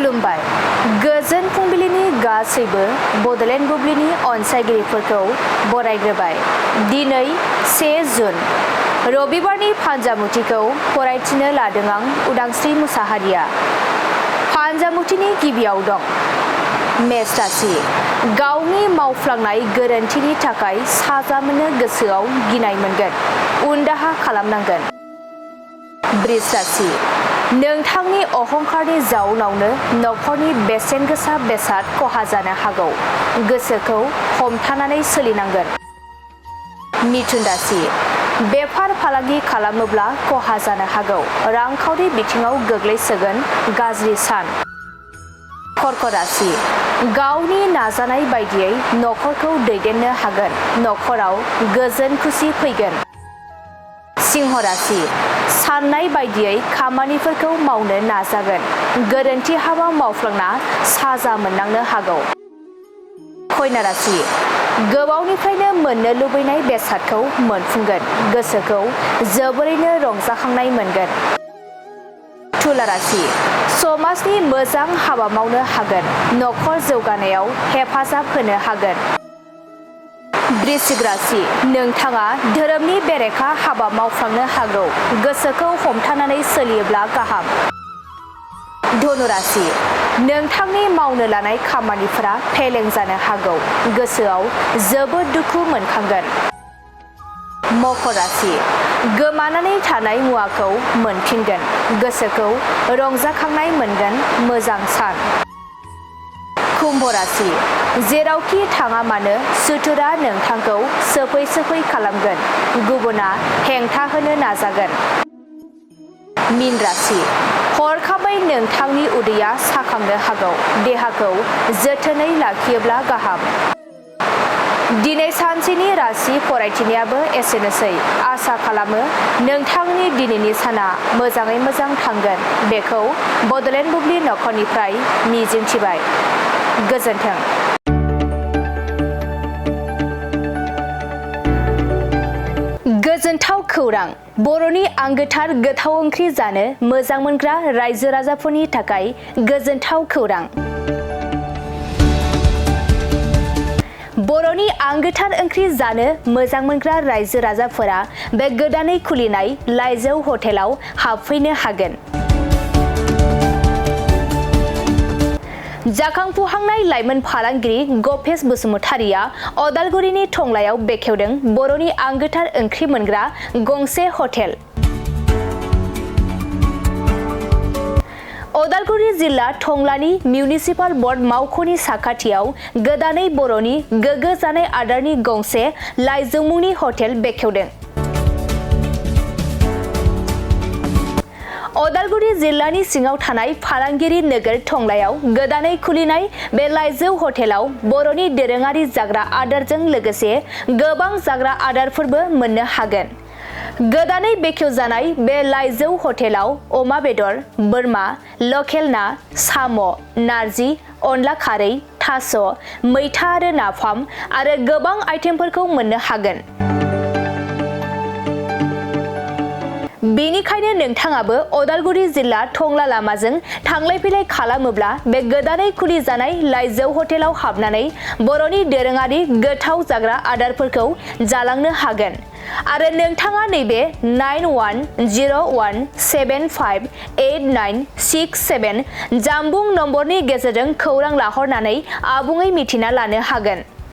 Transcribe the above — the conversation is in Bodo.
खुलुमबाय गोजोन फुंबिलिनि गासैबो बडलेण्ड बुब्लिनि अनसायगिरिफोरखौ बरायग्रोबाय। दिनै 1 जुन रबिबारनि फान्जामुथिखौ फरायथिनो लादों आं उदांस्रि मुसाहारिया। फान्जामुथिनि गिबियाव दं मेष राशि। गावनि मावफ्लांनाय गोरोन्थिनि थाखाय साजा मोननो गोसोआव गिनाय मोनगोन, उनदाहा खालामनांगोन। वृष राशि। नोंथांनि अहंकारनि जाउनावनो नखरनि बेसेन गोसा बेसाद खहा जानो हागौ, गोसोखौ हमथानानै सोलिनांगोन। मिथुन राशि। बेफार फालांगि खालामोब्ला खहा जानो हागौ, रांखावरि बिथिङाव गोग्लैसोगोन, गाज्रि सान। कर्क राशि। गावनि नाजानाय बायदियै नखरखौ दैदेननो हागोन, नखराव गोजोन खुसि फैगोन। सिंह राशि। साननाय बायदियै खामानिफोरखौ मावनो नाजागोन, गोरोन्थि हाबा मावफ्लांना साजा मोननांनो हागौ। कन्या राशि। गोबावनिफ्रायनो मोननो लुबैनाय बेसादखौ मोनफुंगोन, गोसोखौ जोबोरैनो रंजाखांनाय मोनगोन। तुला राशि। समाजनि मोजां हाबा मावनो हागोन, नखर जौगानायाव हेफाजाब होनो हागोन। वृश्चिक राशि। नोंथाङा धोरोमनि बेरेखा हाबा मावफ्लांनो हागौ, गोसोखौ हमथानानै सोलियोब्ला गाहाम। धनु राशि। नोंथांनि मावनो लानाय खामानिफोरा फेलें जानो हागौ, गोसोआव जोबोद दुखु मोनखांगोन। मकर राशि। गोमानानै थानाय मुवाखौ मोनफिनगोन, गोसोखौ रंजाखांनाय मोनगोन, मोजां सान। कुम्भ राशि। जेरावखि थाङा मानो सुथुरा नोंथांखौ सोफै खालामगोन, गुबुना हेंथा होनो नाजागोन। मीन राशि। हरखाबै नोंथांनि उदैया साखांनो हागौ, देहाखौ जोथोनै लाखियोब्ला गाहाम। दिनै सानसेनि राशि फरायथिनायाबो एसेनोसै। आसा खालामो नोंथांनि दिनैनि साना मोजाङै मोजां थांगोन, बेखौ बडलेण्ड बुब्लि नखरनिफ्राय मिजिंथिबाय। गोजोन्थों। गोजोनथाव खौरां। बर'नि आंगोथार गोथाव ओंख्रि जानो मोजां मोनग्रा रायजो राजाफोरनि थाखाय गोजोनथाव खौरां। बर'नि आंगोथार ओंख्रि जानो मोजां मोनग्रा रायजो राजाफोरा बे गोदानै खुलिनाय लाइजौ हटेलाव हाबफैनो हागोन। जाखांफुहांनाय लाइमोन फालांगिरि गपेश बसुमतारिया अदालगुरिनि टंलायाव बेखेवदों बर'नि आंगोथार ओंख्रि मोनग्रा गंसे हटेल। अदालगुरि जिल्ला टंलानि मिउनिसिपाल बर्ड मावख'नि साखाथियाव गोदानै बर'नि गोग्गो जानाय आदारनि गंसे लाइजौ मुंनि हटेल बेखेवदों। अदालगुरि जिल्लानि सिङाव थानाय फालांगिरि नोगोर टंलायाव गोदानै खुलिनाय बे लाइजौ हटेलाव बर'नि दोरोङारि जाग्रा आदारजों लोगोसे गोबां जाग्रा आदारफोरबो मोननो हागोन। गोदानै बेखेवजानाय बे लाइजौ हटेलाव अमा बेदर, बोरमा, लकेल ना, साम', नारजि, अनला खारै, थास', मैथा आरो नाफाम आरो गोबां आइटेमफोरखौ मोननो हागोन। बेनिखायनो नोंथाङाबो अदालगुरि जिल्ला टंला लामाजों थांलाय फैलाय खालामोब्ला बे गोदानै खुलि जानाय लाइजौ हटेलाव हाबनानै बर'नि दोरोङारि गोथाव जाग्रा आदारफोरखौ जालांनो हागोन। आरो नोंथाङा नैबे 9101758967 जानबुं नम्बरनि गेजेरजों खौरां लाहरनानै आबुङै मिथिना लानो हागोन।